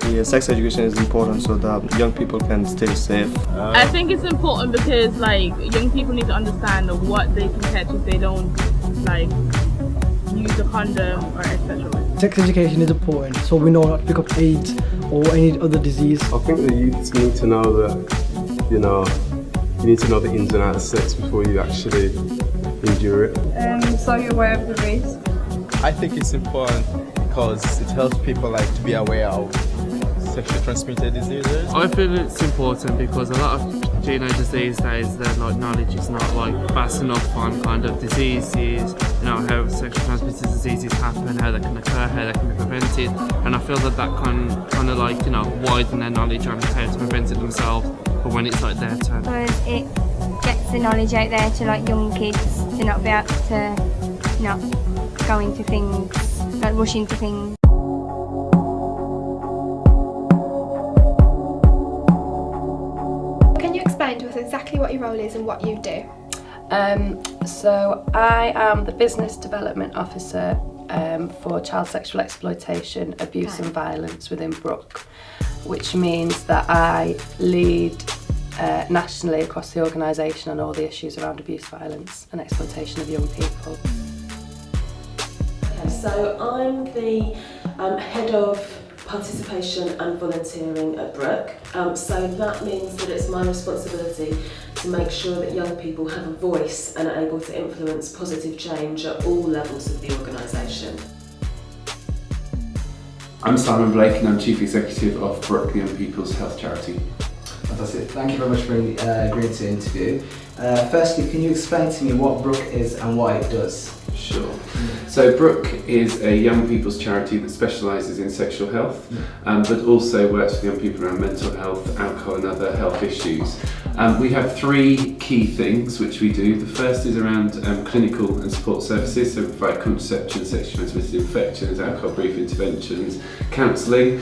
Yeah, sex education is important so that young people can stay safe. I think it's important because like young people need to understand what they can catch if they don't like use a condom or etc. Sex education is important so we know not to pick up AIDS or any other disease. I think the youths need to know that, you need to know the ins and outs of sex before you actually endure it. So you're aware of the risk. I think it's important because it helps people to be aware of sexually transmitted diseases. I feel it's important because a lot of teenagers these days, their knowledge is not vast enough on kind of diseases, how sexually transmitted diseases happen, how they can occur, how they can be prevented, and I feel that can kind of widen their knowledge on how to prevent it themselves, but when it's their turn. Because it gets the knowledge out there to young kids to not be able to not go into things, not rush into things. Can you explain to us exactly what your role is and what you do? So I am the Business Development Officer for Child Sexual Exploitation, Abuse and Violence within Brook, which means that I lead nationally across the organisation on all the issues around abuse, violence and exploitation of young people. So I'm the head of participation and volunteering at Brook. So that means that it's my responsibility to make sure that young people have a voice and are able to influence positive change at all levels of the organisation. I'm Simon Blake and I'm Chief Executive of Brook Young People's Health Charity. Fantastic. Thank you very much for agreeing to interview. Firstly, can you explain to me what Brook is and what it does? Sure. So Brook is a young people's charity that specialises in sexual health, but also works with young people around mental health, alcohol and other health issues. We have three key things which we do. The first is around clinical and support services, so we provide contraception, sexually transmitted infections, alcohol brief interventions, counselling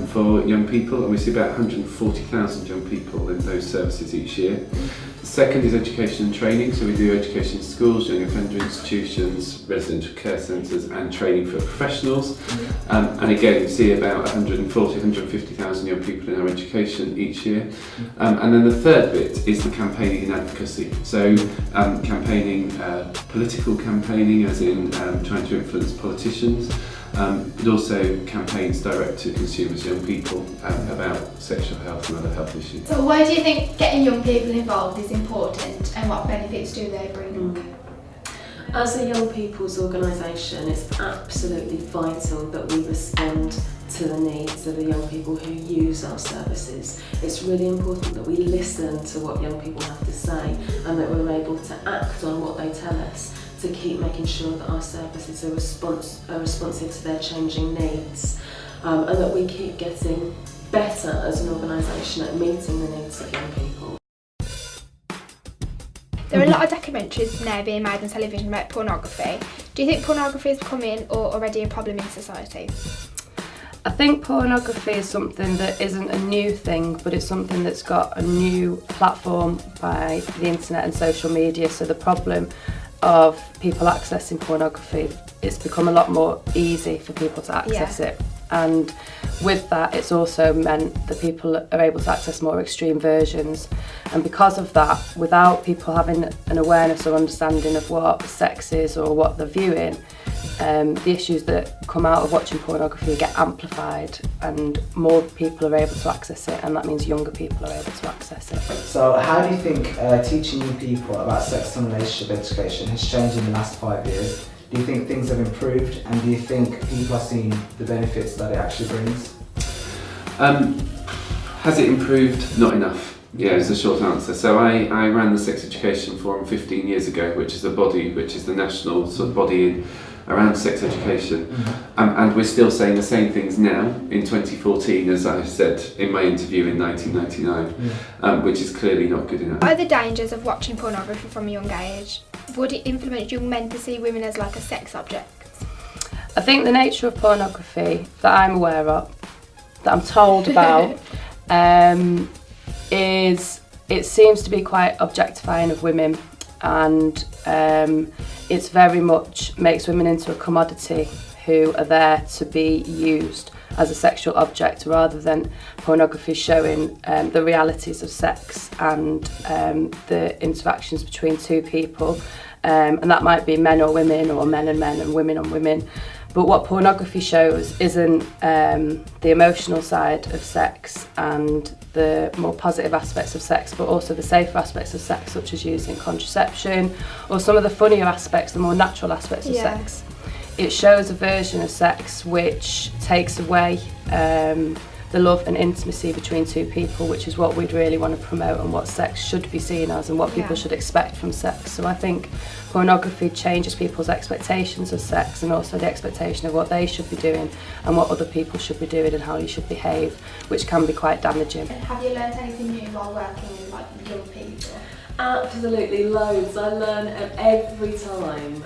for young people, and we see about 140,000 young people in those services each year. The second is education and training, so we do education in schools, young offender institutions, residential care centres and training for professionals. And again, we see about 150,000 young people in our education each year. And then the third bit is the campaigning and advocacy. So campaigning, political campaigning as in trying to influence politicians, but also campaigns direct to consumers, young people, about sexual health and other health issues. So why do you think getting young people involved is important and what benefits do they bring? As a young people's organisation, it's absolutely vital that we respond to the needs of the young people who use our services. It's really important that we listen to what young people have to say and that we're able to act on what they tell us to keep making sure that our services are responsive to their changing needs, and that we keep getting better as an organisation at meeting the needs of young people. There are a lot of documentaries now being made on television about pornography. Do you think pornography is becoming or already a problem in society? I think pornography is something that isn't a new thing, but it's something that's got a new platform by the internet and social media. So the problem of people accessing pornography, it's become a lot more easy for people to access it. And with that, it's also meant that people are able to access more extreme versions. And because of that, without people having an awareness or understanding of what sex is or what they're viewing, the issues that come out of watching pornography get amplified and more people are able to access it, and that means younger people are able to access it. So how do you think teaching young people about sex and relationship education has changed in the last 5 years? Do you think things have improved, and do you think people are seeing the benefits that it actually brings? Has it improved? Not enough. Yeah, is the short answer. So I ran the Sex Education Forum 15 years ago, which is a body, which is the national sort of body around sex education. And we're still saying the same things now in 2014 as I said in my interview in 1999, which is clearly not good enough. What are the dangers of watching pornography from a young age? Would it influence young men to see women as like a sex object? I think the nature of pornography that I'm aware of, that I'm told about, is it seems to be quite objectifying of women, and it's very much makes women into a commodity who are there to be used as a sexual object, rather than pornography showing the realities of sex and the interactions between two people. And that might be men or women, or men and men and women on women. But what pornography shows isn't the emotional side of sex and the more positive aspects of sex, but also the safer aspects of sex, such as using contraception, or some of the funnier aspects, the more natural aspects of sex. It shows a version of sex which takes away the love and intimacy between two people, which is what we'd really want to promote and what sex should be seen as and what people should expect from sex. So I think pornography changes people's expectations of sex and also the expectation of what they should be doing and what other people should be doing and how you should behave, which can be quite damaging. Have you learned anything new while working with like young people? Absolutely loads. I learn every time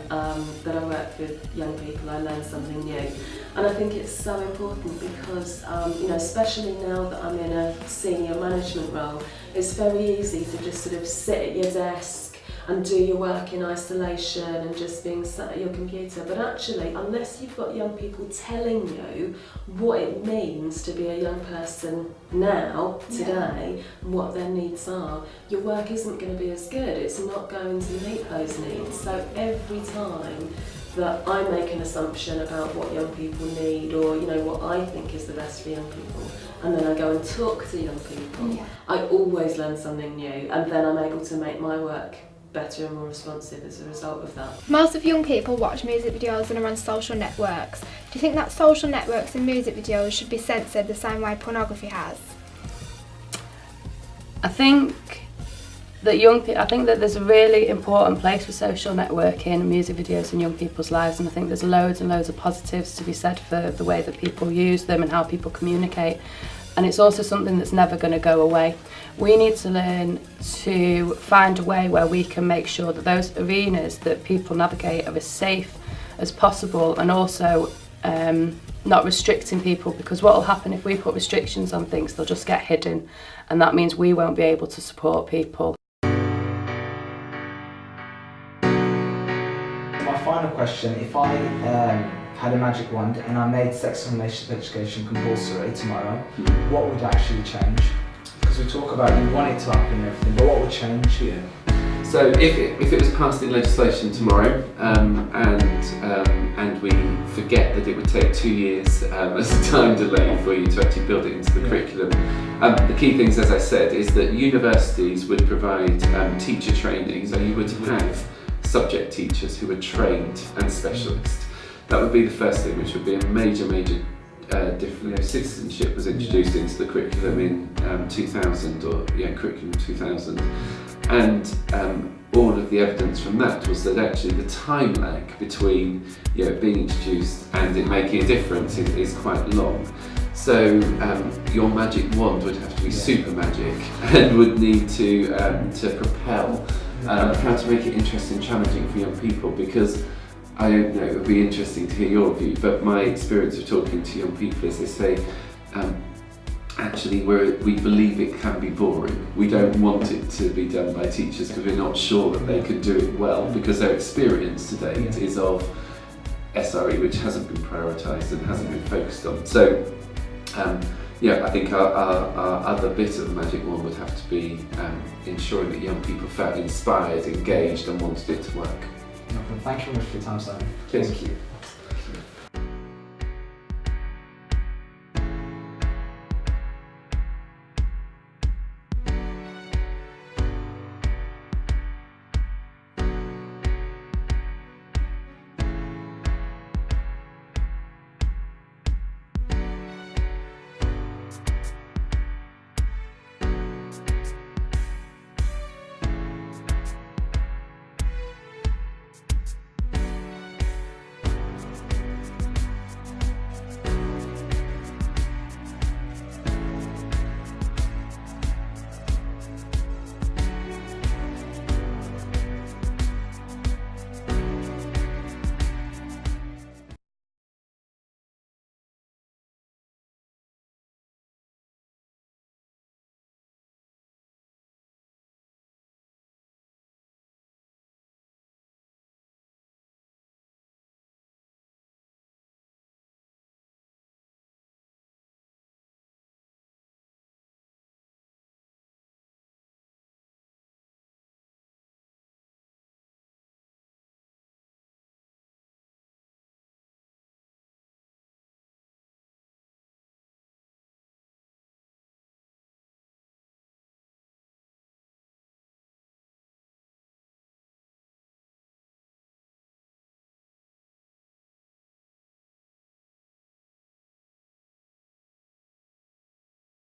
that I work with young people, I learn something new. And I think it's so important because, you know, especially now that I'm in a senior management role, it's very easy to just sort of sit at your desk and do your work in isolation and just being sat at your computer. But actually, unless you've got young people telling you what it means to be a young person now, today, and what their needs are, your work isn't going to be as good. It's not going to meet those needs. So every time that I make an assumption about what young people need, or you know what I think is the best for young people, and then I go and talk to young people, I always learn something new, and then I'm able to make my work better and more responsive as a result of that. Most of young people watch music videos and are on social networks. Do you think that social networks and music videos should be censored the same way pornography has? I think that there's a really important place for social networking and music videos in young people's lives, and I think there's loads and loads of positives to be said for the way that people use them and how people communicate. And it's also something that's never going to go away. We need to learn to find a way where we can make sure that those arenas that people navigate are as safe as possible, and also not restricting people, because what will happen if we put restrictions on things, they'll just get hidden, and that means we won't be able to support people. My final question, if I had a magic wand and I made sex and relationship education compulsory tomorrow, what would actually change? Because we talk about you want it to happen and everything, but what would change? So if it was passed in legislation tomorrow, and we forget that it would take 2 years as a time delay for you to actually build it into the curriculum, the key things, as I said, is that universities would provide teacher training, so you would have subject teachers who are trained and specialists. That would be the first thing, which would be a major difference. Citizenship was introduced into the curriculum in 2000, or curriculum 2000, and all of the evidence from that was that actually the time lag between being introduced and it making a difference is quite long. So your magic wand would have to be super magic and would need to propel how to make it interesting and challenging for young people, because I don't know, it would be interesting to hear your view, but my experience of talking to young people is they say, actually we believe it can be boring. We don't want it to be done by teachers because we're not sure that they can do it well, because their experience to date is of SRE which hasn't been prioritised and hasn't been focused on. So I think our other bit of the magic wand would have to be ensuring that young people felt inspired, engaged and wanted it to work. Thank you very much for your time, Simon. Thank you.